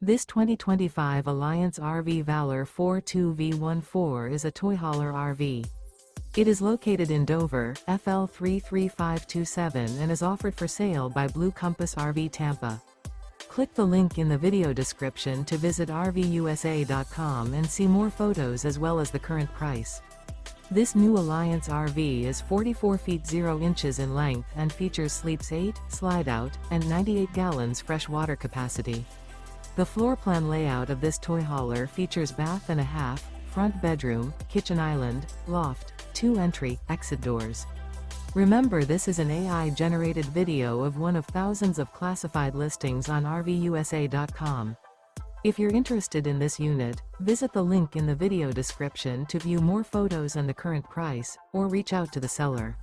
This 2025 Alliance RV Valor 42V14 is a toy hauler RV. It is located in Dover, FL 33527 and is offered for sale by Blue Compass RV Tampa. Click the link in the video description to visit RVUSA.com and see more photos as well as the current price. This new Alliance RV is 44 feet 0 inches in length and features sleeps 8, slide-out, and 98 gallons fresh water capacity. The floor plan layout of this toy hauler features bath and a half, front bedroom, kitchen island, loft, 2 entry, exit doors. Remember, this is an AI-generated video of one of thousands of classified listings on RVUSA.com. If you're interested in this unit, visit the link in the video description to view more photos and the current price, or reach out to the seller.